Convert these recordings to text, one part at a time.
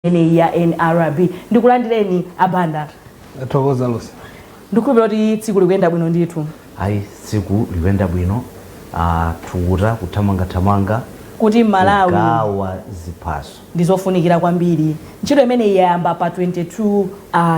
ene ya NRB ndikulandireni abanda thokoza lusi ndikupira kuti tsiku likuyenda bwino ndithu ayi tsiku likuyenda bwino tukuta kuthamanga kuti Malawi gawa ziphaso ndizofunikira kwambiri. Ntchito imene yayamba pa 22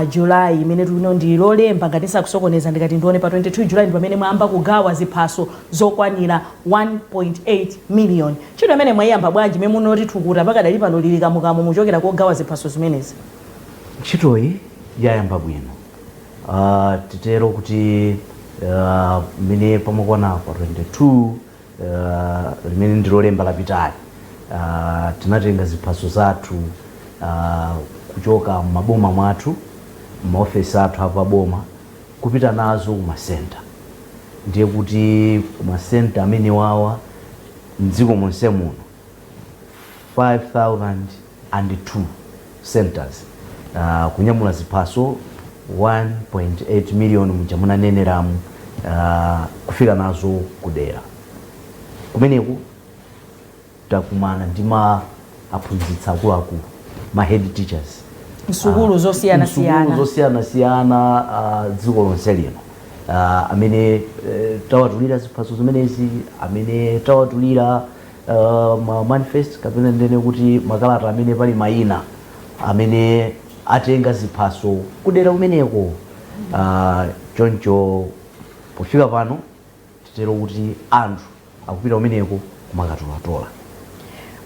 July imene tulino ndi lolemba ngati sakusokoneza ndikati ndione pa 22 July ndi pamene mwayamba kugawa ziphaso zokwanira 1.8 million. Ntchito imene mwayamba bwanji mmene munoti tukuta pakadali pano lili kamukamo muchokera kogawa ziphaso zimenezi? ntchitoyi yayamba bwino titero kuti mmene pamakwana pa 22 limene ndilolemba lapitali tinatenga ziphaso zathu kuchoka maboma mwathu maofesi athu apaboma kupita nazo kumasenta. Ndiye kuti kumasenta amene wawa mdziko monse muno 5,002 centers kunyamula ziphaso 1.8 million mchamuna neneramu kufika nazo kudera kumeneku takumana ndi aphunzitsa akuluakulu ma head teachers msukulu zosiyana dziko lonse lino amene tawatulira ziphaso zimenezi amene tawatulira ma manifest kapena ndene kuti makalata amene pali mayina amene atenga ziphaso kudera kumeneko choncho pofika pano titero kuti anthu akupita kumeneko kumakatolatola.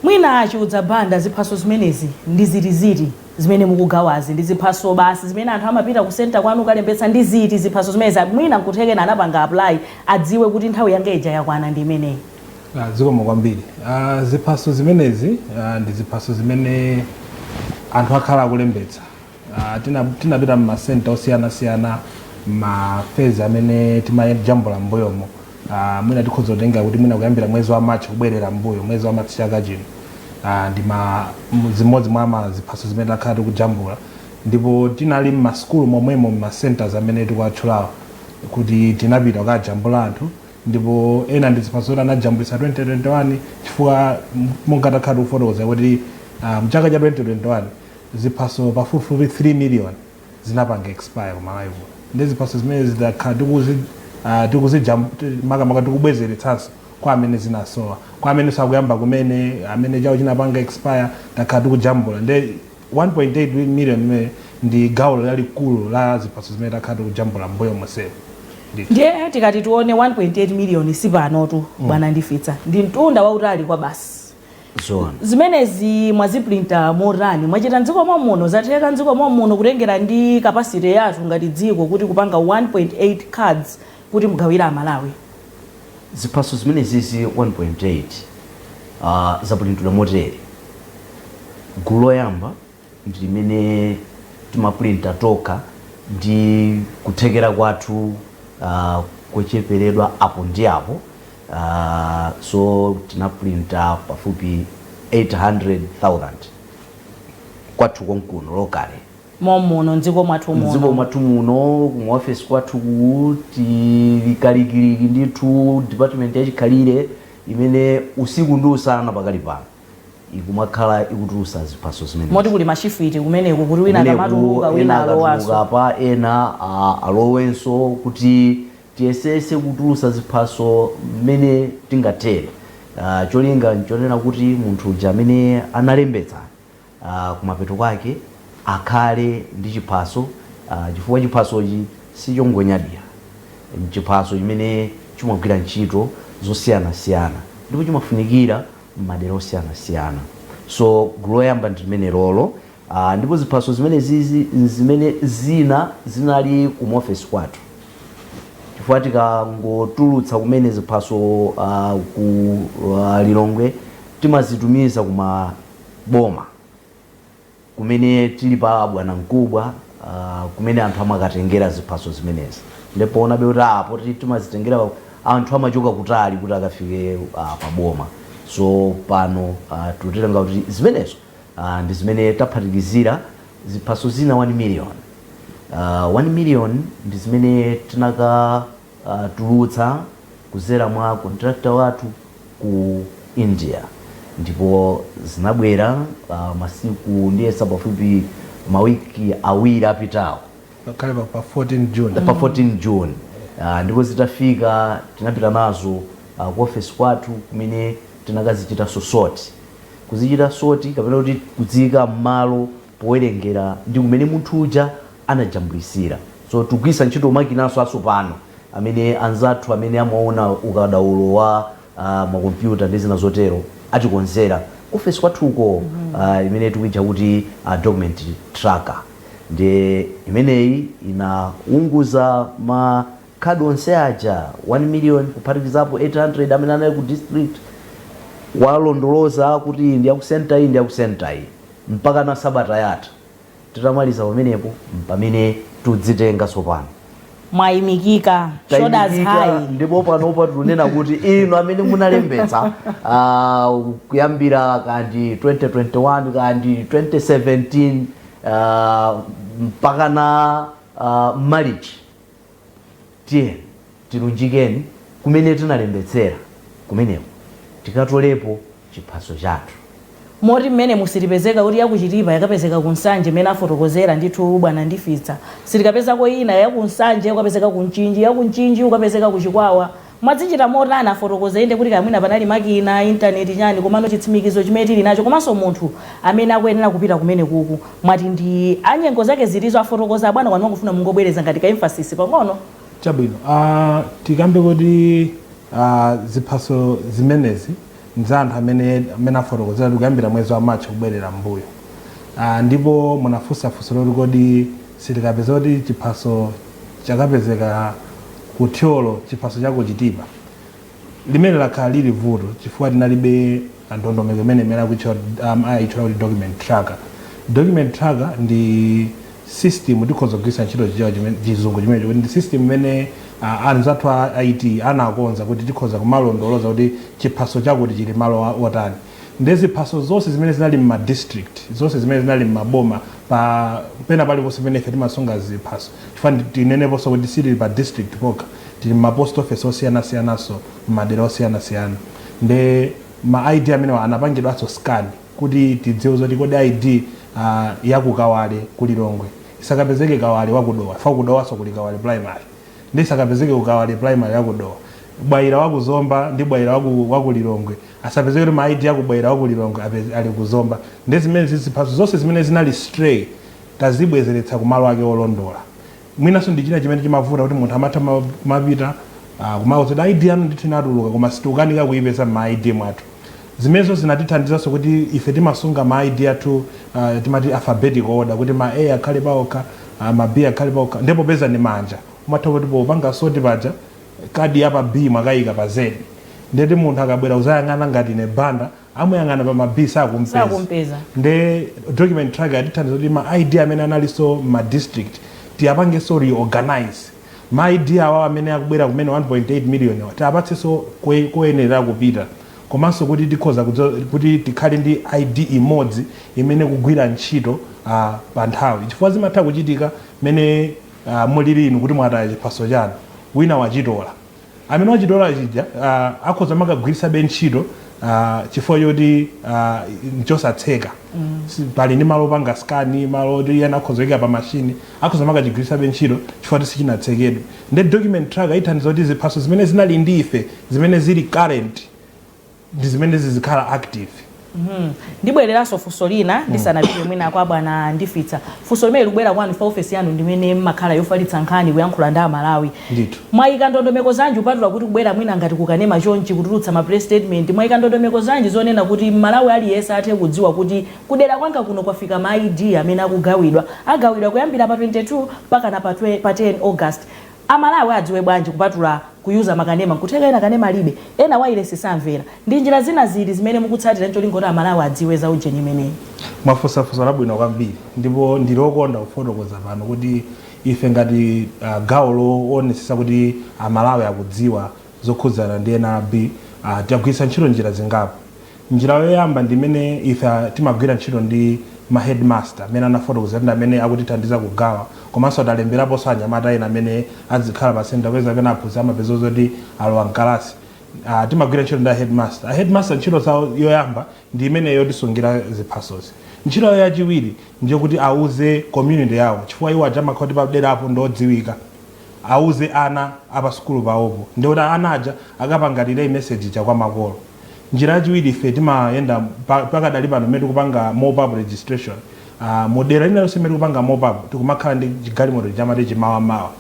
Mwina achiudza banda ziphaso zimenezi ndi ziti zimene mukugawazi ndi ziphaso basi zimene anthu amapita ku center kwanu kalembetsa ndi ziti ziphaso zimenezi mwina nkuthekena anapanga apply adziwe kuti nthawi yangeja yakwana ndi imeneyi? zikomo kwambiri ziphaso zimenezi ndi ziphaso zimene anthu akhala akulembetsa tinapita m'masenta osiyana mafezi amene timayambula mbuyomo mwina tikhoza kutenga kuti mwina kuyambira mwezi wa March kubwerera mbuyo mwezi wa March chaka chino ndi zimodzi mwa ziphaso zimene takhala tikujambula ndipo tinali m'masukulu momwemo m'masenters amene tikuwatchulawa kuti tinapita kukajambula anthu ndipo ena ndi ziphaso zoti anajambulitsa 2021 chifukwa monga takhala tikufotokoza kuti mchaka cha 2021 ziphaso pafupifupi 3 million zinapanga expire kumalawi kuno ndi ziphaso zimene zidakhala makamaka tikubwezeretsanso kwa amene zinasowa kwa amene sakuyamba kumene amene chawo chinapanga expire takhala tikujambula ndi 1.8 million imene ndi gawo lalikulu la ziphaso zimene takhala tikujambula mbuyo monsepo. Ndiye tikati tione 1.8 million sipanotu bwana Ndifitsa ndi mtunda wautali kwa basi zimenezi mwaziprinta motani mwachita mdziko mwamuno zatheka mdziko mwamuno kutengera ndi capacity yathu ngati dziko kuti kupanga 1.8 cards kuti mugawira Malawi? Ziphaso zimenezi 1.8 zaprintidwa motere. Gulu loyamba ndi limene timaprinta toka ndi kuthekera kwathu kucheperedwa apo ndi apo so tinaprinta pafupi 800,000 kwathu konkuno lokale momuno mdziko mwathu muno kumaofesi kwathu tikalikiliki ndithu department yachikhalire imene usiku ndi usana pakali pano ikumakhala ikutulusa ziphaso zimene moti kuli mashifiti kumeneko kuti wina akamatuka wina alowaso pa ena alowenso kuti tiyesese kutulusa ziphaso mmene tingatere. Cholinga nchonena kuti munthu uja amene analembetsa kumapeto kwake akhale ndi chiphaso chifukwa chiphasochi sichongonyadira chiphaso chimene chimagwira ntchito zosiyanasiyana ndipo chimafunikira m'madera osiyanasiyana. So gulu loyamba ndi limene lolo ndipo ziphaso zimene zina zinali kumaofesi kwathu chifukwa tikangotulutsa kumene ziphaso ku Lilongwe timazitumiza kuma boma kumene tili pa bwana mkubwa kumene anthu amakatengera ziphaso zimenezi ndipo onabe kuti apo timazitengera anthu amachoka kutali kuti akafike pa boma. So pano tikutenga kuti zimenezo ndi zimene taphatikizira ziphaso zina 1 million. 1 million ndi zimene tinakatulutsa kuzera mwa contractor wathu ku India ndipo zinabwera masiku ndiyesa pafupi mawiki awiri apitawo kale pa 14 June pa 14 June ndipo zitafika tinapita nazo ku office kwathu kumene tinakazichita soti kuzichita soti kapena kuti kuzika mmalo powerengera ndi kumene munthu uja anajambulitsira. So tugwisa ntchito makinaso asopano amene anzathu amene amaona ukadaulo wa makompyuta ndi zina zotero atikonzera office kwathuko imene tikuitcha kuti document tracker. Ndi imeneyi inaunguza makhadi onse aja 1 million kuphatikizapo 800 amene anali ku district walondoloza kuti ndi akusenta iyi ndi akusenta iyi mpaka na sabata yatha titamaliza pamenepo pamene tudzitenga sopano mwayimikika shoulders high ndipo panopa tunena kuti ino amene munalembetsa kuyambira kandi 2021 kandi 2017 mpaka na March tilunjikeni kumene tinalembetsera kumeneko tikatolepo chiphaso chathu moti mmene musitipezeka kuti yakuchitipa yakapezeka kunsanje imene afotokozera ndithu bwana Ndifitsa sitikapezako ina yakunsanje ukapezeka kunchinji yakunchinji ukapezeka kuchikwawa mwadzichita motani afotokoze inde kuti kamwina panali makina intaneti chani komano chitsimikizo chimene tili nacho komanso munthu amene akuyenera kupita kumene kuku mwati ndi anyengo zake zilizo afotokoza bwana kwanu kufuna mungobwereza ngati ka emphasis pang'ono chabwino. Tikambe kuti ziphaso zimenezi nzanthu amene afotokozera kuyambira mwezi wa March kubwerera mbuyo ndipo munafunsa funso loti kodi sitikapeza kuti chiphaso chakapezeka kutyolo chiphaso chakuchitipa limene lakhala lili vuto chifukwa tinalibe ndondomeko imene ayitchula kuti document tracker. Document tracker ndi system tikhoza kugwiritsa ntchito chizungu chimene kuti ndi system imene anzathu a IT anakonza kuti tikhoza kumalondoloza kuti chiphaso chakuti chili malo otani. Ndi ziphaso zonse zimene zinali ma district zonse zimene zinali maboma pena paliponse pamene ife timasunga ziphaso chifukwa tineneponso kuti sili pa district pokha tili ma post office osiyanasiyanaso madera osiyanasiyana. Ndi ma ID amene anapangidwanso scan kuti tidziwe kuti kodi ID yakukawale kulilongwe isakapezeke kawale wakudowa fa kudowaso kuli kawale primary ndi isakapezeke kukawale primary yakudowa bwaira wakuzomba ndi bwaira wakulilongwe asapezeke kuti ma ID yakubwaira wakulilongwe ali kuzomba. Ndi zimene ziphaso zonse zimene zinali stray tazibwezeretsa kumalo ake olondola. Mwinaso ndi china chimene chimavuta kuti munthu amatha kumapita kumauza ID yanu ndithu inatuluka koma situkanika kuipeza ma ID mwathu. Zimenezo zinatithandizanso kuti ife timasunga ma ID athu timati alphabetical order kuti ma A akhale paokha ma B akhale paokha ndipo peza ni manja umatha kuti popanga soti paja kadi ya pa B mwakayika pa Z ndeti munthu akabwera uzayang'ana ngati ne banda amuyang'ana pa ma B sakumpeza. Ndi document tracker yatithandiza kuti ma ID amene analiso ma district tiyapangenso reorganize ma ID awo amene akubwera kumene 1.8 million tiapatsenso kuyenera kupita komanso kuti tikhoza kuti tikhale ndi ID imodzi imene kugwira ntchito pa nthawi chifukwa zimatha kuchitika mene muli inu kuti mwataya chiphaso chanu wina wachitola amene wachitola chija akhoza makagwiritsa ntchito chifukwa choti nchosatseka pali ndi malo panga scan malo oti yana akhoza kuyika pa machine akhoza makachigwiritsa ntchito chifukwa kuti sichinatsekedwe. Ndi document tracker ithandiza kuti ziphaso zimene zinali ndi ife zimene zili current ndi zimene zizikhala active. Ndibwereranso funso lina ndisanapite mwina kwa bwana Ndifitsa funso limene likubwera kwanu pa office yanu ndimene mmakhala yofalitsa nkhani kuyankhula ndi Amalawi ndithu mwayika ndondomeko zanji kupatula kuti kubwera mwina ngati kukanema chonchi kutulutsa ma press statement mwayika ndondomeko zanji zonena kuti Malawi aliyense athe kudziwa kuti kudera kwanga kuno kwafika ma ID amene agawidwa kuyambira pa 22 mpaka na pa 10 August Amalawi adziwe bwanji kupatula kuyuza makanema kutheka ena kanema libe ena wailesi samvera ndi njira zina zili zimene mukutsatira ncho lingoti Amalawi adziwe za ujeni imeneyi. Mwafunsa labwino kwambiri ndipo ndilokonda kufotokoza pano kuti ife ngati gawo loonetsetsa kuti Amalawi akudziwa zokhudzana ndi NRB tiyagwiritsa ntchito njira zingapo. Njira yoyamba ndimene ife timagwira ntchito ndi ma headmaster amene anafotokoza ndi amene akutithandiza kugawa komanso talemberaponso anyamata ena amene azikhala pa center kweza pena aphunzitsa amapeza zoti alowa mkalasi timagwira ntchito ndi headmaster. Headmaster ntchito zawo yoyamba ndi imene yotisungira ziphasozi. Ntchito yawo yachiwiri ndiyo kuti auze community yawo, chifukwa iwo aja makhoti paderapo ndodziwika, auze ana apa sukulu pawopo ndi kuti ana aja akapangatire message cha kwa makolo. Njira yachiwiri ife timayenda pakadali pano mmene tikupanga mobile registration. Modera lina lonse mmene tikupanga mobile tikumakhala ndi chigalimoto chamati chimawamawa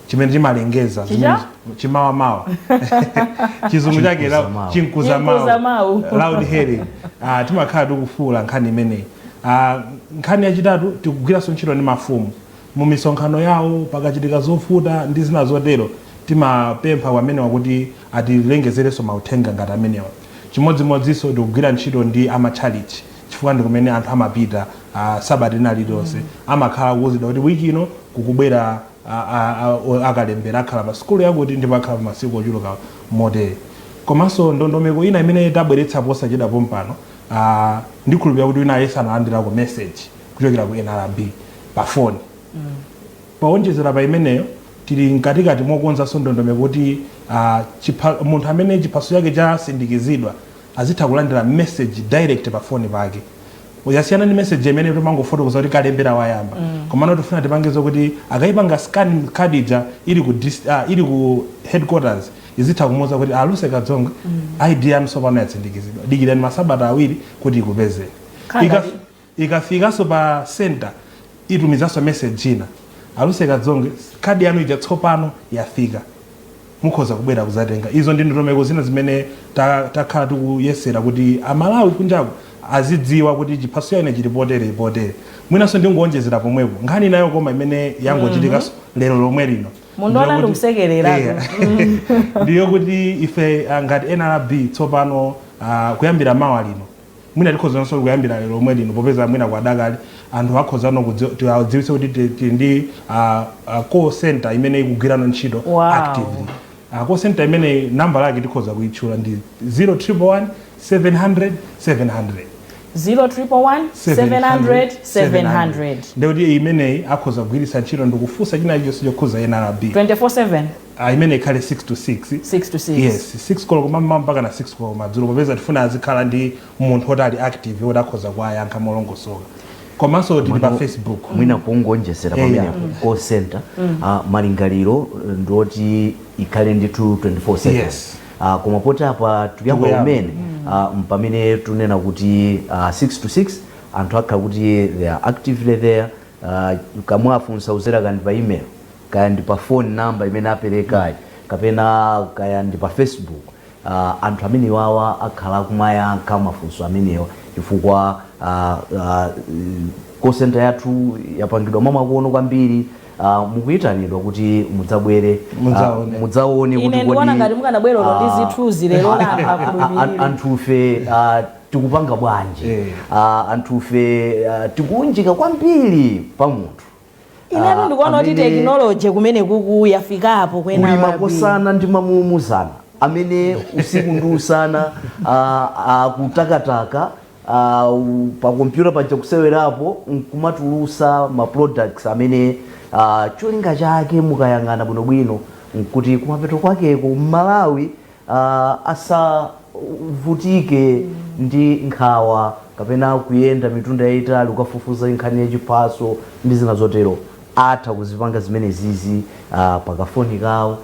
chimene chimalengeza chimawamawa chizungu chake chinkuzamawu loud hearing. Timakhala tikufuula nkhani imeneyi. Nkhani yachitatu tikugwiranso ntchito ndi mafumu mu misonkhano yawo pakachitika zofuta ndi zina zotero, timapempha wamene wakuti atilengezerenso mauthenga ngati amenewa. Chimodzimodzinso tikugwira ntchito ndi amachalichi, chifukwa ndi kumene anthu amapita sabata iliyonse, amakhala kuwuzidwa kuti wiki ino kukubwera akalembera akhala pa sukulu yakuti ndipo akhala pa masiku ochuluka motere. Komanso ndondomeko ina imene tabweretsa posachedwa pompano, ndikhulupirira kuti wina yense analandirako message kuchokera ku NRB pa foni. Paonjezera pa imeneyo tili mkatikati mokonzanso ndondomeko kuti munthu amene chiphaso chake chasindikizidwa azitha kulandira message direct pa foni pake. Yasiyana ndi message imene timangofotokoza kuti kalembera wayamba. Komano tifuna tipangize kuti akayipanga scan card ija ili ku headquarters izitha kumuwuza kuti aluse kadzonga ID yanu sopano yatsindikizidwa, dikirani masabata awiri kuti ikupeze. Ikafikanso pa center itumizanso message ina, aluse kadzonga kadi yanu ija tsopano yafika, mukhoza kubwera kuzatenga. Izo ndi ndondomeko zina zimene takhala tikuyesera kuti amalawi kunjaku azidziwa kuti chiphaso chene chili potere. Mwinanso ndingoonjezera pomwepo nkhani nayo koma imene yangochitikaso lero lomwe lino mundoona ndikusekerera ndiyo kuti ife ngati NRB tsopano kuyambira mawa lino mwina tikhozanso kuyambira lero lomwe lino popeza mwina kwadakali anthu akhozano kudziwitsa kuti tili ndi call center imene ikugwirano ntchito actively. Call center imene namba lake tikhoza kuitchula ndi 011 700 700 011 700 700 ndikuti imeneyi akhoza kugwiritsa ntchito ndikufunsa china chilichonse chokhuza NRB 24/7. Imene ikhale 6 to 6. 6 to 6. Yes, 6 koloko mamma mpaka na 6 koloko madzulo popeza tifuna azikhala ndi munthu oti ali active oti akhoza kuwayankha molongosoka. Komanso tili pa Facebook. Mwina kuonjezera pamene call center malingaliro ndoti ikhale ndi 24/7. Yes. Koma poti apa tukuyamba umene mpamene tunena kuti 6 to 6 anthu akhala kuti they are actively there. Kamwafunsa uzera kandi pa email kaya ndi pa phone number imene aperekayi kapena kaya ndi pa Facebook, anthu amene wawa akhala kumayankha mafunso amenewa chifukwa call center yathu yapangidwa mwamakono kwambiri. Mukuyitanidwa kuti mudzabwere mudzaone kuti ine ndiona ngati mukanabwera ndi zithuzi lero la anthufe tikupanga bwanji, anthufe tikunjika kwambiri pa munthu. Inetu ndikuona kuti technology kumene kuku yafikapo kwena kuli makosana ndi mamumuzana amene usiku ndi usana akutakataka pa kompyuta paja kusewerapo nkumatulusa ma products amene cholinga chake mukayang'ana bwinobwino nkuti kumapeto kwakeko Malawi asavutike ndi nkhawa kapena kuyenda mitunda yayitali ukafufuza nkhani yachiphaso ndi zina zotero. Atha kuzipanga zimene zizi pakafoni kawo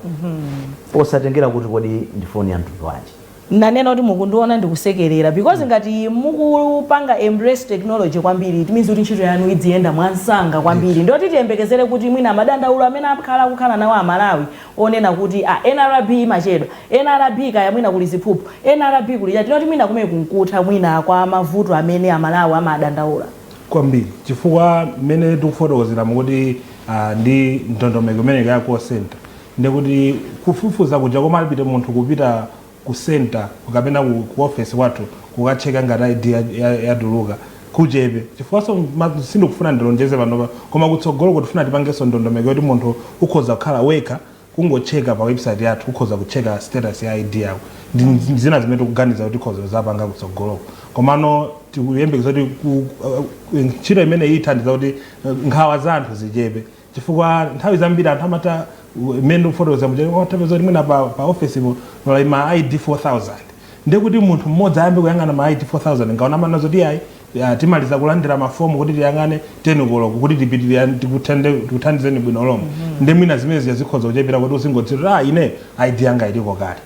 posatengera kuti kodi ndi foni ya mtundu wanji. nanena kuti mukundiona ndikusekerera because ngati mukupanga embrace technology kwambiri it means kuti ntchito yanu idziyenda mwansanga kwambiri. Ndoti tiyembekezere kuti mwina madandaulo amene akhala kukhala nawo amalawi onena kuti NRB imachedwa, NRB kaya mwina kuli ziphuphu, NRB kuli chati tinoti mwina kumene kunkutha mwina kwa mavuto amene amalawi amadandaula kwambiri chifukwa mmene tikufotokozera mukuti ndi ndondomeko imene ya call center ndikuti kufufuza kuja koma alipite munthu kupita ku center kukapena ku office wathu kukacheka ngati ID yaduluka kuchepe chifukwa sindikufuna ndilonjeze panopa koma kutsogolo kutifuna tipangenso ndondomeko yoti munthu ukhoza kukhala wekha kungocheka pa website yathu ukhoza kucheka status ya ID yako ndi zina zimene tikuganiza kuti ukhoza zapanga kutsogolo komano tikuyembekeza kuti ntchito imene ithandiza kuti nkhawa za anthu zichepe chifukwa nthawi zambiri anthu amata mendo photos amutapeza kuti mwina pa office pa ma ID 4000 ndekuti munthu mmodzi ayambe kuyang'ana ma ID 4000 ngaona manazo ti ayi timaliza kulandira mafomu kuti tiyang'ane 10 koloko kuti tipitirira tikuthandizeni bwino lomwe ndi mwina zimene zikhoza kuchepera kuti usingotsira ine ID yanga iliko kale.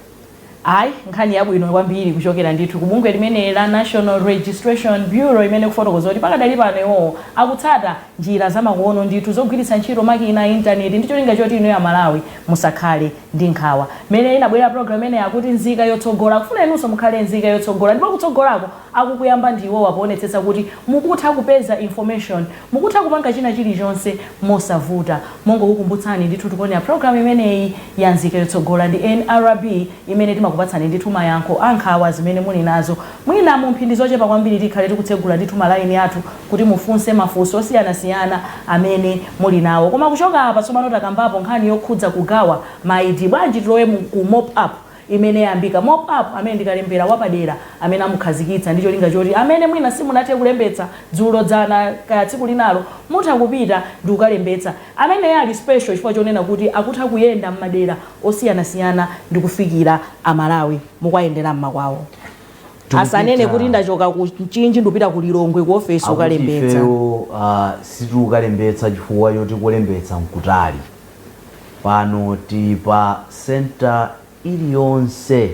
Ayi nkhani yabwino kwambiri kuchokera ndithu kubungwe limene la National Registration Bureau imene kufotokoza kuti pakadali pano iwo akutsata njira zamakono ndithu zogwiritsa ntchito makina a intaneti ndi cholinga choti ino ya Malawi musakhale ndi nkhawa. Mene inabwera program imene yakuti Nzika Yotsogola kufuna inunso mukhale Nzika Yotsogola ndipo kutsogolako akukuyamba ndiwo wapoonetsetsa kuti mukutha kupeza information mukutha kupanga china chilichonse mosavuta. Mongokukumbutsani ndithu tikuonera program imeneyi ya Nzika Yotsogola ndi NRB imene timakupatsani ndithu mayankho ankhawa zimene muli nazo mwina mu mphindi zochepa kwambiri tikhale tikutsegula ndithu malaini athu kuti mufunse mafunso osiyanasiyana amene muli nawo. Koma kuchoka apa tsopano takambapo nkhani yokhudza kugawa maidi bwanji tilowe ku mop up imene yambika. Mop up amene ndikalembera wapadera amene amukhazikitsa ndi cholinga choti amene mwina simunathe kulembetsa dzulo dzana kaya tsiku linalo mutha kupita ndi kukalembetsa amene ali special chifukwa chonena kuti akutha kuyenda m'madera osiyanasiyana ndi kufikira Amalawi mukayendera m'makwawo. Asanene kuti ndachoka ku Mchinji ndupita ku Lilongwe ku office ukalembetsa. Ifeyo situkalembetsa chifukwa choti kulembetsa mkutali. Pano tipa center iliyonse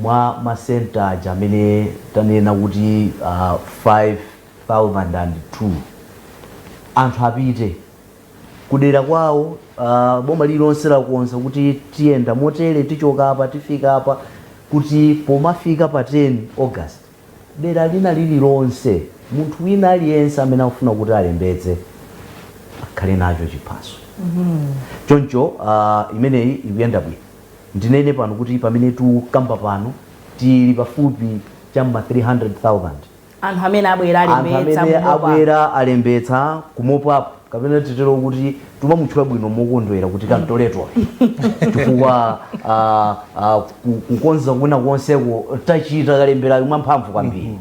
mwa masenta amene tanena kuti 5002 anthu apite kudera kwawo. Boma lilonse lakonza kuti tiyenda motere tichoka apa tifika apa kuti pomafika pa 10 August dera lina lililonse munthu wina aliyense amene akufuna kuti alembetse akhale nacho chiphaso. Choncho imeneyi ikuyenda bwino. Ndinene pano kuti pamene tukamba pano tili pafupi chamma 300,000 anthu amene abwera alembetsa kumopa kapena titero kuti tumamutchula bwino mokondwera kuti kantoletwa chifukwa kukonza kwina konseko tachita kalembera mwa mphamvu kwambiri.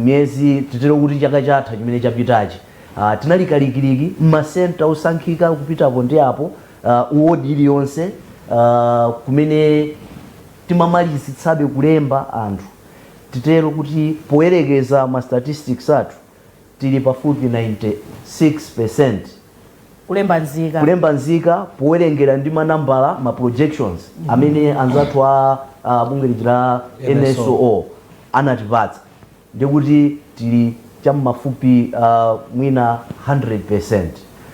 Myezi titero kuti chaka chatha chimene chapitachi tinali kalikiliki m'masenta osankhika kupitapo ndi apo uwodi iliyonse kumene timamalizitsabe kulemba anthu titero kuti poyerekeza ma statistics athu tili pafupi 96% kulemba Nzika powerengera ndi manambala ma projections amene anzathu bungwe la NSO anatipatsa ndikuti tili chammafupi mwina 100%.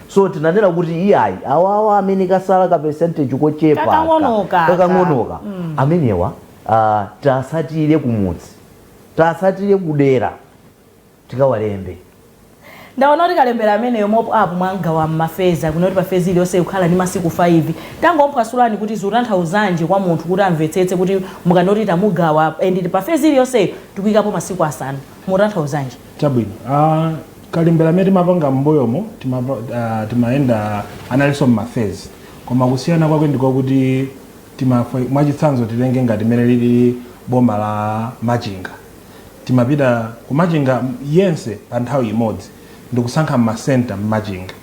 So tinanena kuti iyayi awawa amene kasala ka percentage kochepa kakang'onoka amenewa tasatire kumudzi tasatire kudera tikawalembe. Ndaona kuti kalembera ameneyo mop up mwangawa mmafeza kunoti pa fezi iliyonse kukhala ndi masiku 5 tangomphasulani kuti zikutanthauzanji kwa munthu kuti amvetsetse kuti mukanoti tamugawa ndi pa fezi iliyonse tikuyikapo masiku 5 mutanthauzanji. Chabwino kalembera amene timapanga m'mbuyomo timayenda analiso mmafezi koma kusiyana kwake ndiko kuti mwachitsanzo tilenge ngati mene lili boma la Machinga timapita ku Machinga yense pa nthawi imodzi ndikusankha m'masenta m'Machinga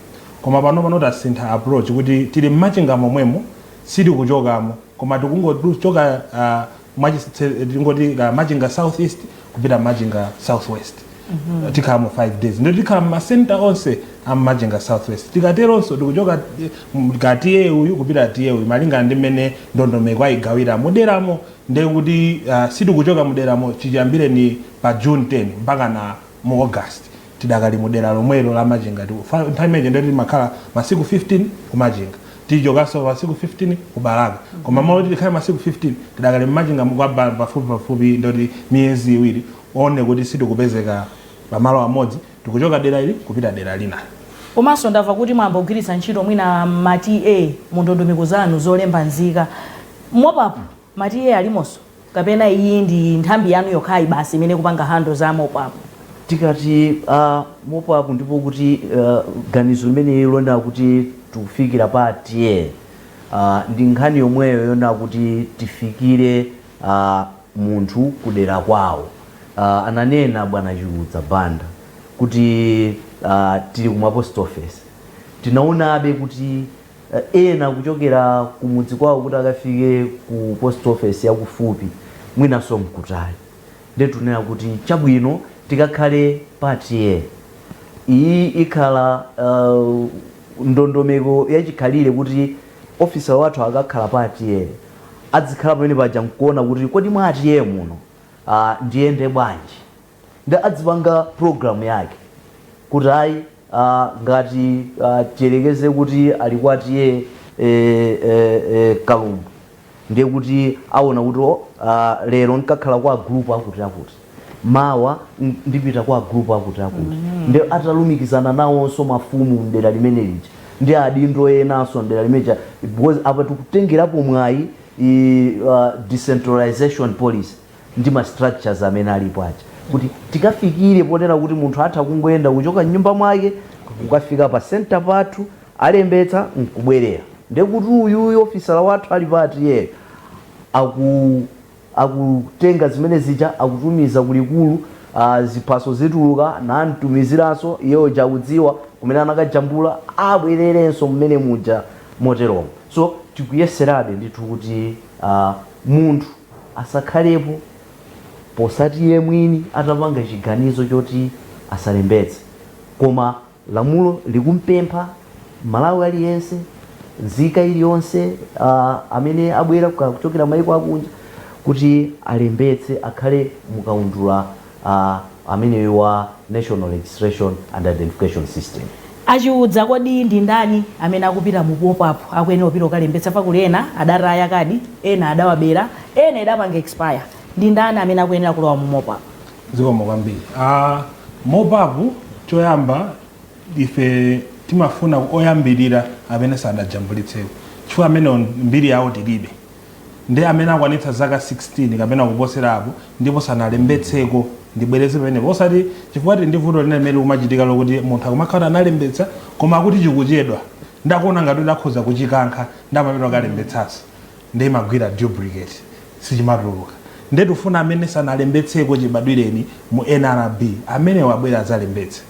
koma pano tasintha approach kuti tili m'Machinga momwemo sili kuchokamo koma tikungochoka mwachingoti Machinga Southeast kupita Machinga Southwest. Tikhala mu 5 days ndipo tikhala m'masenta onse Machinga Southwest tikateronso tikuchoka ngati uyu kupita uyu malingana ndi mmene ndondomeko ayigawira muderamo ndekuti sitikuchoka muderamo chiyambire ni pa June 10 mpaka na mu August tidakali mudera lomwelo la Machinga nthawi imeneyi ndoti timakhala masiku 15 ku Machinga tichokanso masiku 15 ku Baraka koma malo tikhale masiku 15 tidakali m'Machinga pafupi ndoti miyezi iwiri one kuti sitikupezeka pamalo amodzi tikuchoka dera ili kupita dera lina. Komanso ndamva kuti mwamba kugwiritsa ntchito mwina ma-TA mu ndondomeko zanu zolemba Nzika mopapo ma-TA alimonso kapena iyi ndi nthambi yanu yokhayi basi imene kupanga handle za mopapo. Tikati mopapo ndipo kuti ganizo limene ilonda kuti tufikira pa TA ndi nkhani yomweyo yona kuti tifikire munthu kudera kwawo. Ananena bwana Chiudza Banda kuti tili ku post office tinaonabe kuti ena kuchokera kumudzi kwawo kuti akafike ku post office yakufupi mwinaso mkutali. Nde tunena kuti chabwino tikakhale pati iyi ikhala ndondomeko yachikhalire kuti officer wathu akakhala pati adzikhala pamene paja nkuona kuti kodi mwati muno ndiyende bwanji, ndi adzipanga program yake kuti ayi ngati tiyerekeze kuti ali kwati Kalumbu, ndiye kuti aona kuti lero nkakhala kwa group akuti mawa ndipita kwa group akuti ndi atalumikizana nawonso mafumu mdera limene lija ndi adindo enanso mdera limeja, because apa tikutengerapo mwayi decentralization policy ndi ma structures amene alipo aja kuti tikafikire ponena kuti munthu atha kungoyenda kuchoka nyumba mwake kukafika pa center pathu alembetsa nkubwerera. Ndiye kuti uyu officer wathu ali pati akutenga zimene zija akutumiza kulikulu ziphaso zituluka nantumiziranso iyeyo jakudziwa kumene anakajambula abwererenso mmene muja moteromo. So tikuyeserabe ndithu kuti munthu asakhalepo posati iye mwini atapanga chiganizo choti asalembetse, koma lamulo likumpempha Malawi aliyense, Nzika iliyonse amene abwera kuchokera mayiko akunja kuti alembetse akhale mukaundula amene wa National Registration and Identification System. Achiudza kodi ndi ndani amene akupita mu pop-up akuyenera kupita ukalembetsa pakuli ena adataya kadi, ena adawabera, ena idapanga expire, ndi ndani amene akuyenera kulowa mu mop-up? Zikomo kwambiri. Mop-up choyamba ife timafuna oyambirira amene sadajambulitseko, chifukwa amene mbiri yawo tilibe, ndi amene akwanitsa zaka 16 kapena kuposerapo ndipo sanalembetseko ndibwereze pamene osati chifukwa ndi vuto lina limene limachitika lokuti munthu akumakhala analembetsa koma akuti chikuchedwa ndakuona ngati ndakhoza kuchikankha ndamapita kalembetsaso ndi magwira duplicate sichimatuluka. Ndi tufuna amene sanalembetseko chibadwireni mu NRB amene wabwera azalembetse,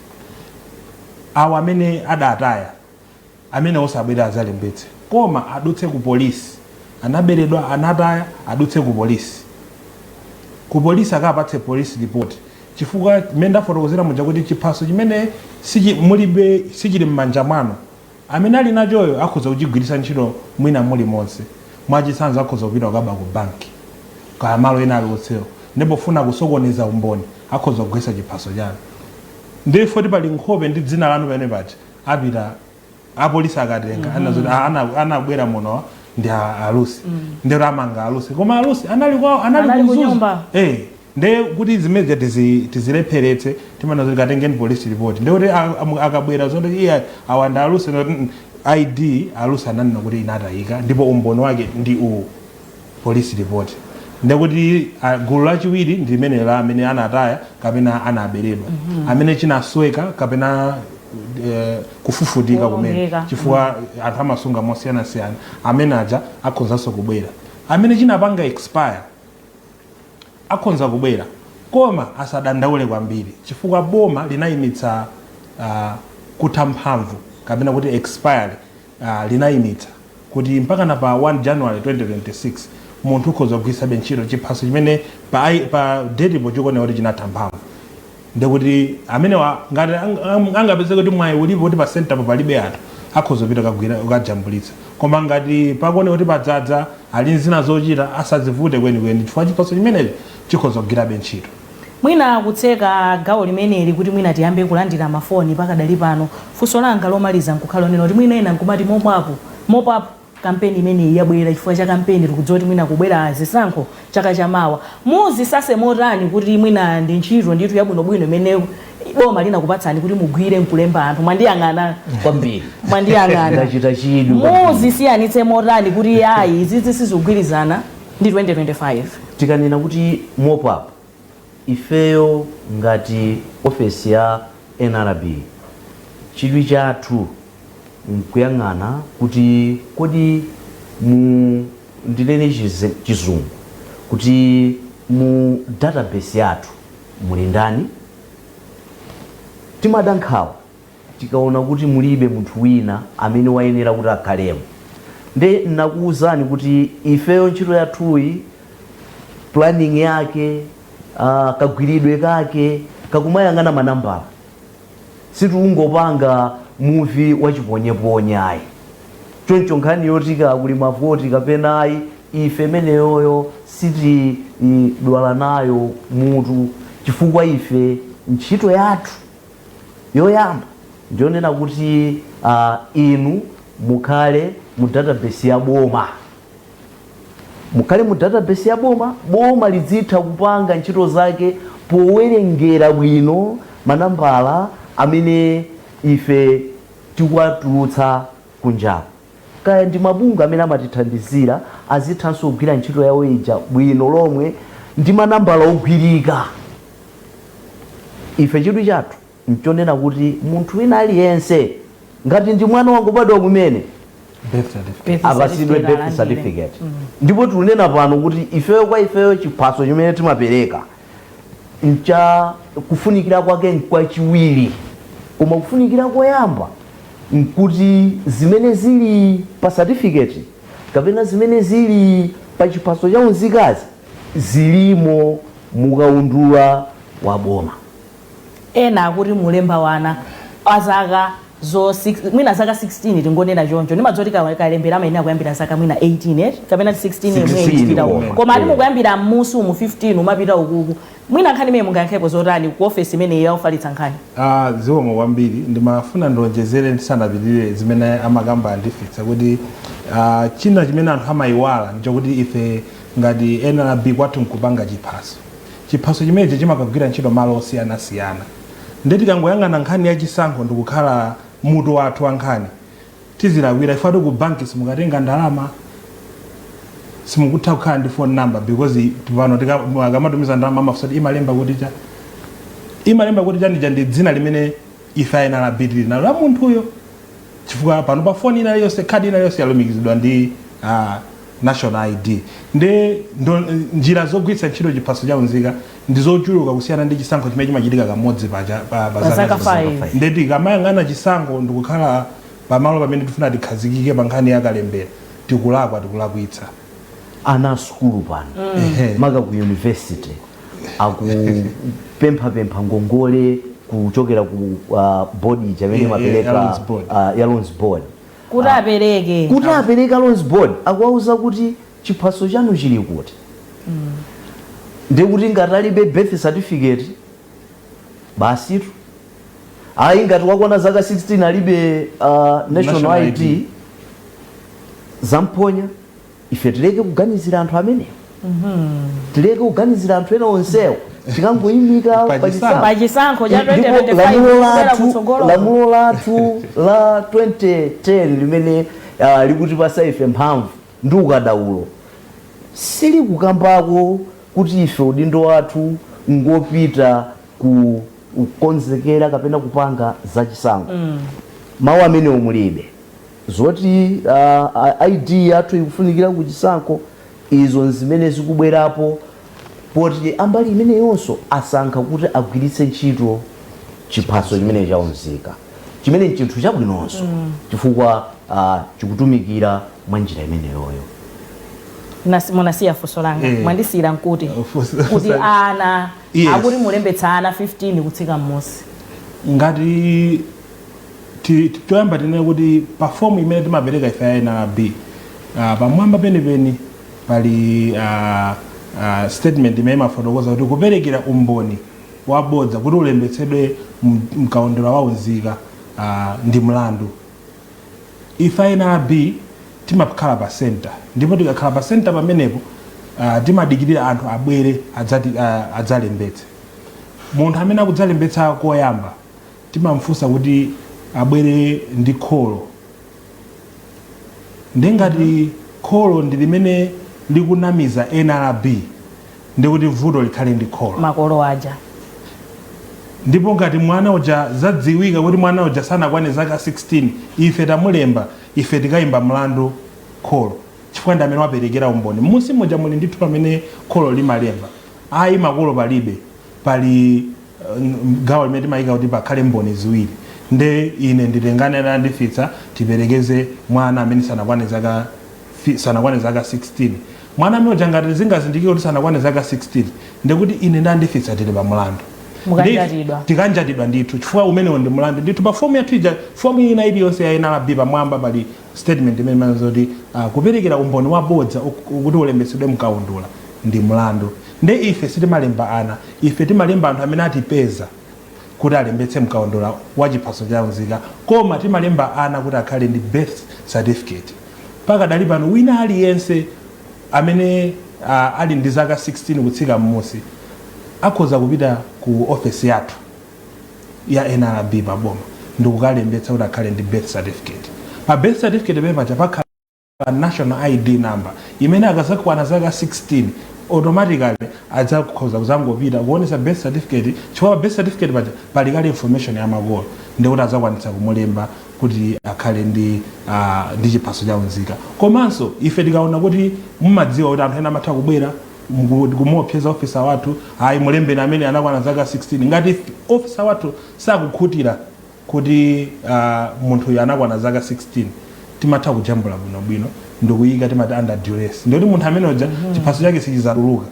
awo amene adataya amene osabwera azalembetse koma adutse ku polisi, anaberedwa anataya adutse ku polisi, ku polisi akapatse police report, chifukwa mmene ndafotokozera muja kuti chiphaso chimene sichili m'manja mwanu amene ali nachoyo akhoza kuchigwiritsa ntchito mwina muli monse, mwachitsanzo akhoza kupita kukaba ku banki kaya malo ena aliwonsewo, ndipo funa kusokoneza umboni akhoza kugwetsa chiphaso chanu. Ndi foti pali nkhope ndi dzina lanu pene paja apita apolisi akatenga anabwera muno ndi alusi ndi ramanga alusi koma alusi anali kunyumba nde kuti zimene tizilepheretse timana zoti katengeni police report ndi kuti akabwera zonde iye awanda alusi ID alusi ananena kuti inatayika ndipo umboni wake ndi uwu police report, ndi kuti gulu lachiwiri ndi limene la amene anataya kapena anaberedwa amene chinasweka kapena kufufutika kumene chifukwa anthu amasunga mosiyanasiyana amene aja akhonzanso kubwera, amene chinapanga expire akhonza kubwera koma asadandaule kwambiri chifukwa boma linayimitsa kutha mphamvu kapena kuti expire linayimitsa kuti mpaka na pa 1 January 2026 munthu ukhoza kugwisa ntchito chiphaso chimene pa date pochokone kuti chinatha mphamvu. Ndekuti amene ngati angapeze kuti mwayi ulipo kuti pa center pa palibe anthu akhoza kupita kagwira ukajambulitsa, koma ngati pakone kuti padzadza ali nzina zochita asazivute kwenikweni chifukwa chiphaso chimenechi chikhoza kugwira ntchito. Mwina kutseka gawo limeneli kuti mwina tiyambe kulandira mafoni pakadali pano, funso langa lomaliza nkukhala neno kuti mwina ena nkumati mop-up kampeni imene yabwera chifukwa cha kampeni tikudziwa kuti mwina kubwera zisankho chaka chamawa, muzisase motani kuti mwina ndi ntchito ndithu yabwinobwino imene boma linakupatsani kuti mugwire nkulemba anthu, mwandiyang'ana kwambiri mwandiyang'ana ndachita chidwi muzisiyanitse motani kuti ayi izi sizikugwirizana ndi 2025? Tikanena kuti mop-up ifeyo ngati ofesi ya NRB chidwi chathu nkuyang'ana kuti kodi mu ndilene chizungu kuti mu database yathu muli ndani, timadankhawa tikaona kuti mulibe munthu wina amene wayenera kuti akhalemo. Nde nakuwuzani kuti ifeyo ntchito yathuyi planning yake kagwiridwe kake kakumayang'ana manambala, sitikungopanga movie wachiponyeponye ayi. Choncho nkhani yoti kuli mavoti kapena ayi ife meneyoyo sitidwala nayo mutu, chifukwa ife ntchito yathu yoyamba ndionena kuti inu mukhale mu database ya boma, mukhale mu database ya boma. Boma lizitha kupanga ntchito zake powerengera bwino manambala amene ife tikuwatulutsa kunjaku. Kaya ndi mabungu amene amatithandizira azithanso kugwira ntchito yawo ija bwino lomwe ndi manambala ogwirika. Ife chidwi chathu nchonena kuti munthu wina aliyense ngati ndi mwana wangu badwa kumene apasidwe birth certificate. Ndipo tunena pano kuti ifeyo kwa ifeyo chiphaso chimene timapereka ncha kufunikira kwake nkwachiwiri, koma kufunikira koyamba nkuti zimene zili pa certificate kapena zimene zili pa chiphaso cha unzikazi zilimo mukaundula wa boma. Ena akuti mulemba wana azaka mwina zaka 16 tingonena choncho nimadzoti kalembera amayenera kuyambira zaka mwina 18 kapena 16 yemwe ichipita uko, koma ati mukuyambira mmusi mu 15 umapita ukuku mwina nkhani imene mungayankhepo zotani ku office imene yaufalitsa nkhani. Ziwoma kwambiri ndimafuna ndonjezere ndisanapitirire zimene amakamba andifitsa kuti china chimene anthu amayiwala nchokuti ife ngati NLB kwathu nkupanga chiphaso chimenechi chimakagwira ntchito malo osiyanasiyana. Ndeti kangoyang'ana nkhani ya chisankho ndikukhala mutu wathu wa nkhani tizilawira ifatu ku banki simukatenga ndalama, simukutha kukhala ndi phone number because pano tikamatumiza ndalama mafusati imalemba kuti chanija ndi dzina limene ife NLB tili nalo la munthuyo, chifukwa pano pa phone ina yonse khadi ina yonse yalumikizidwa ndi national ID. Njira zogwiritsa ntchito chiphaso cha unzika ndizochuluka kusiyana ndi chisankho chimene chimachitika kamodzi pa zaka 5. Ndeti kamayang'ana chisankho ndikukhala pamalo pamene tifuna tikhazikike pa nkhani yakalembera tikulakwitsa. Ana sukulu pano maka ku university akupempha ngongole kuchokera ku body chamene mapereka ya loans board kuti apereke loans board akuwauza kuti chiphaso chanu chili kuti. Ndikuti ngati alibe birth certificate basitu ayi ngati wakwana zaka 16 alibe national ID zamponya. Ife tileke kuganizira anthu amenewo, tileke kuganizira anthu ena onsewo tikangoyimika pachisankho cha 2025 lamulo lathu la 2010 limene likuti pasa ife mphamvu ndi ukadaulo sili kukambako kuti ife udindo wathu ngopita kukonzekera kapena kupanga zachisankho. Mawu amenewo mulibe zoti ID yathu ikufunikira kuchisankho, izo zimene zikubwerapo poti ambali imene yonso asankha kuti agwiritse ntchito chiphaso chimene cha unzika chimene chinthu chabwinonso chifukwa chikutumikira mwa njira imene yoyo. Munasiya funso langa mwandisiyira nkuti kuti ana akuti mulembetsa ana 15 kutsika mmosi ngati toyamba tinene kuti pa form imene timapereka ife ya NLB pamwamba penipeni pali statement imene imafotokoza kuti kuperekera umboni wabodza kuti ulembetsedwe mkaundula wa unzika ndi mlandu. Ife NLB timakhala pa center, ndipo tikakhala pa center pamenepo timadikirira anthu abwere adzalembetse. Munthu amene akudzalembetsa koyamba timamfunsa kuti abwere ndi kholo. Ndengati kholo ndi limene likunamiza NLB ndikuti vuto likhale ndi kholo makolo aja. Ndipo ngati mwana uja zadziwika kuti mwana uja sanakwane zaka 16 ife tamulemba, ife tikayimba mlandu kholo chifukwa ndi amene waperekera umboni. Musi moja muli ndithu pamene kholo limalemba ayi makolo palibe, pali gawo limene timayika kuti pakhale mboni ziwiri. nde ine nditenganira ndifitsa tiperekeze mwana amene sanakwane zaka 16. Mwana amene ngati zingazindikire kuti sanakwane zaka 16 ndekuti ine ndandifitsa tili pa mulandu tikanjatidwa ndithu chifukwa umenewo ndi mulandu ndithu pa fomu yathu ija fomu ina iliyonse ya NRB pamwamba pali statement imene manazoti kuperekera umboni wabodza kuti ulembetsedwe mkaundula ndi mulandu. Nde ife sitimalemba ana, ife timalemba anthu amene atipeza kuti alembetse mkaundula wa chiphaso cha Nzika, koma timalemba ana kuti akhale ndi birth certificate. Paka dali pano wina aliyense amene ali ndi zaka 16 kutsika mmusi akhoza kupita ku office yathu ya NRB paboma ndikukalembetsa kuti akhale ndi birth certificate. Pa birth certificate pepacha pakhala national ID number imene akazakwana zaka 16 automatically adzakhoza kuzangopita kuonesa birth certificate chifukwa birth certificate paja pali kale information ya makolo ndikuti adzakwanitsa kumulemba kuti akhale ndi chiphaso cha Nzika. Komanso ife tikaona kuti mumadziwa kuti anthu ena amatha kubwera kumuopseza officer wathu ayi mulembeni amene anakwana zaka 16 ngati officer wathu sakukhutira kuti munthu uyu anakwana zaka 16 timatha kujambula bwinobwino ndikuyika timati under duress ndikuti munthu amene uja chiphaso chake sichizatuluka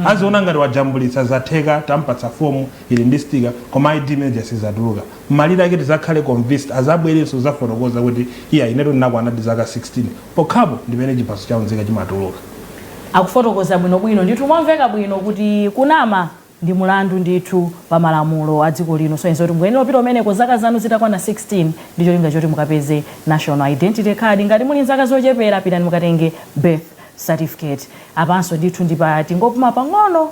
aziona ngati wajambulitsa zatheka tampatsa fomu ili ndi sticker koma ID imene sizatuluka malire ake tizakhale convinced azabwerenso zafotokoza kuti iya ineto ndinakwana ndi zaka 16 pokhapo ndimene chiphaso cha Nzika chimatuluka. Akufotokoza bwinobwino ndithu mwamveka bwino kuti kunama ndi mulandu ndithu pa malamulo a dziko lino. So kuti mukuyenera kupita umeneko zaka zanu zitakwana 16 ndicho linga choti mukapeze national identity card. Ngati muli zaka zochepera pitani mukatenge birth certificate. Apanso ndithu ndipati ngopuma pang'ono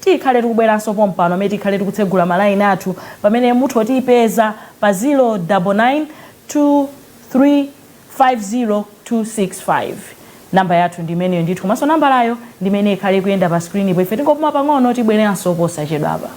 tikhale tikubweranso pompano amene tikhale tikutsegula malaini athu pamene mutho tipeza pa 099 2350 265. Namba yathu ndimeneyo ndithu komanso namba layo ndimene ikhale kuyenda pa screen ipo ife tingopuma pang'ono tibwerenso posachedwapa.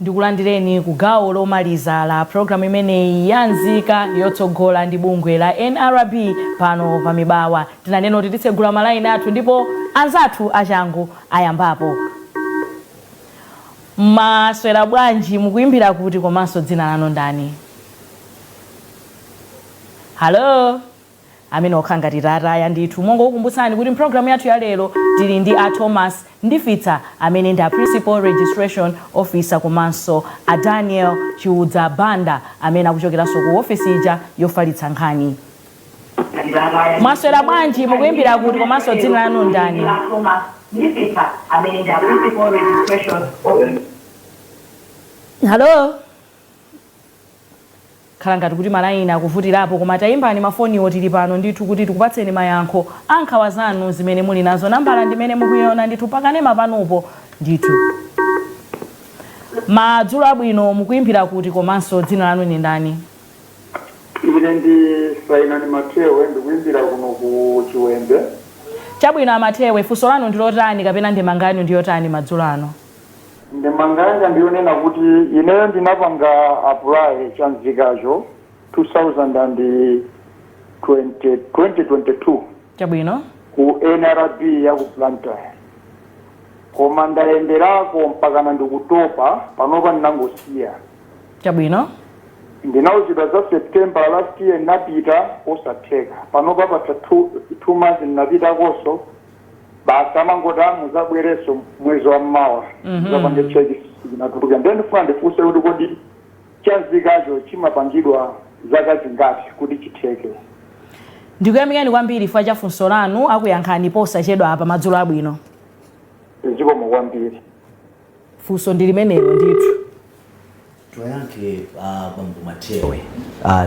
Ndikulandireni ku gawo lomaliza la programu imeneyi ya Nzika Yotsogola ndi bungwe la NRB pano pa Mibawa. Tinanena kuti titsegula malaini athu ndipo anzathu achangu ayambapo. Maswera bwanji mukuimbira kuti komanso dzina lanu ndani? Hello? Amene okhangati tataya ndithu mongokukumbutsani kuti programu yathu ya lero tili ndi a Thomas Ndifitsa amene ndi a Principal Registration Officer komanso a Daniel Chiudza Banda amene akuchokeranso ku ofisi ija yofalitsa nkhani. Maswera bwanji mukuimbira kuti komanso dzina lanu ndani? Hello? Khala ngati kuti malaini akuvutirapo koma tayimbani mafoniwo tili pano ndithu kuti tikupatseni mayankho ankhawa zanu zimene muli nazo. Nambala ndimene mukuiona ndithu pakanema panopo ndithu. Madzulo abwino mukuimbira kuti komanso dzina lanu ni ndani? Ine ndi Sainani Matewe ndikuimbira kuno ku Chiwembe. Chabwino Amatewe, funso lanu ndilotani kapena ndemangani ndiyotani madzulo ano? Ndemanganga ndionena kuti ineyo ndinapanga apply cha Nzikacho 2022. Chabwino. Ku NRB ya ku Blantyre. Koma ndayenderako mpaka ndikutopa panopa ndinangosiya. Chabwino. Ndinawuzidwa za September last year napita osatheka. Panopa pa 2 months ndinapita koso. Basa mangodamu zabwereso mwezi wa mmawa. Zapange check zinatuluka ndeni funa ndifunse kuti kodi chanzikacho chimapangidwa zaka zingati kuti chitheke. Ndikuyamikeni kwambiri chifukwa cha funso lanu akuyankhani posachedwa apa madzulo abwino. Zikomo kwambiri. Funso ndi limenelo ndithu. Twayankhe Bambo Matewe.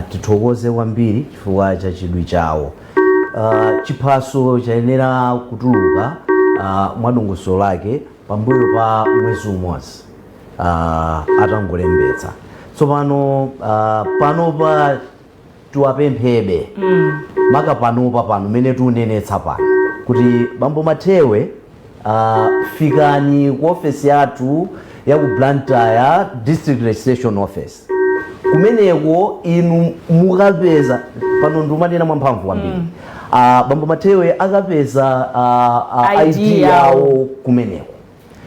Tithokoze kwambiri chifukwa cha chidwi chawo. Chiphaso chayenera kutuluka mwadongosolo lake pambuyo pa mwezi umodzi atangolembetsa. Tsopano panopa tiwapemphebe maka panopa pano mene tiunenetsa pano kuti Bambo Matewe fikani ku ofesi yathu ya ku Blantyre District Registration Office. Kumeneko inu mukapeza pano ndiumatena mwamphamvu kwambiri. Bambo Matewe akapeza ID yawo kumeneko.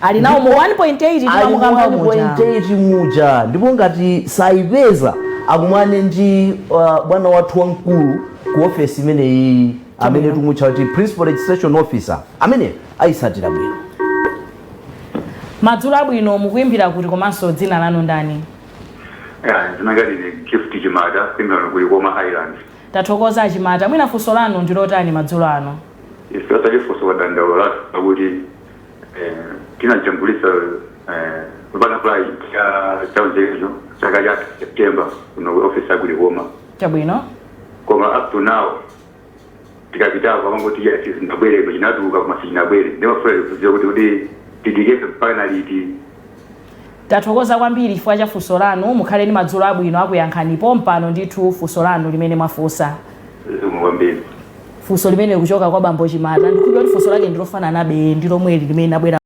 Ali nawo mu 1.8 timamukamba muja. 1.8 muja ndipo ngati saipeza akumane ndi bwana wathu wamkulu ku office imeneyi amene tumutcha kuti Principal Registration Officer amene ayisatira bwino. Madzulo abwino mukuimbira kuti komanso dzina lanu ndani? Zinangati gift Chimata kuimbira kuli Koma Highlands. Tathokoza Chimata. Mwina funso lanu ndilotani madzulo ano? Ifika tajifunso wadandaulo latu kuti tinajambulisa butterfly chaunjejo chaka cha September kuno office kuli Koma. Chabwino. Koma up to now tikapita kwa mango tiya sinabwere kujinatuka kuma sinabwere. Ndio fere kuzio kuti tidigeke finally Tathokoza kwambiri chifukwa cha funso lanu mukhale ni madzulo abwino akuyankhanipo mpano ndithu funso lanu limene mwafunsa. Mwambiri. Funso limene kuchoka kwa Bambo Chimata ndikuti funso lake ndilofanana be ndilomwe limene abwera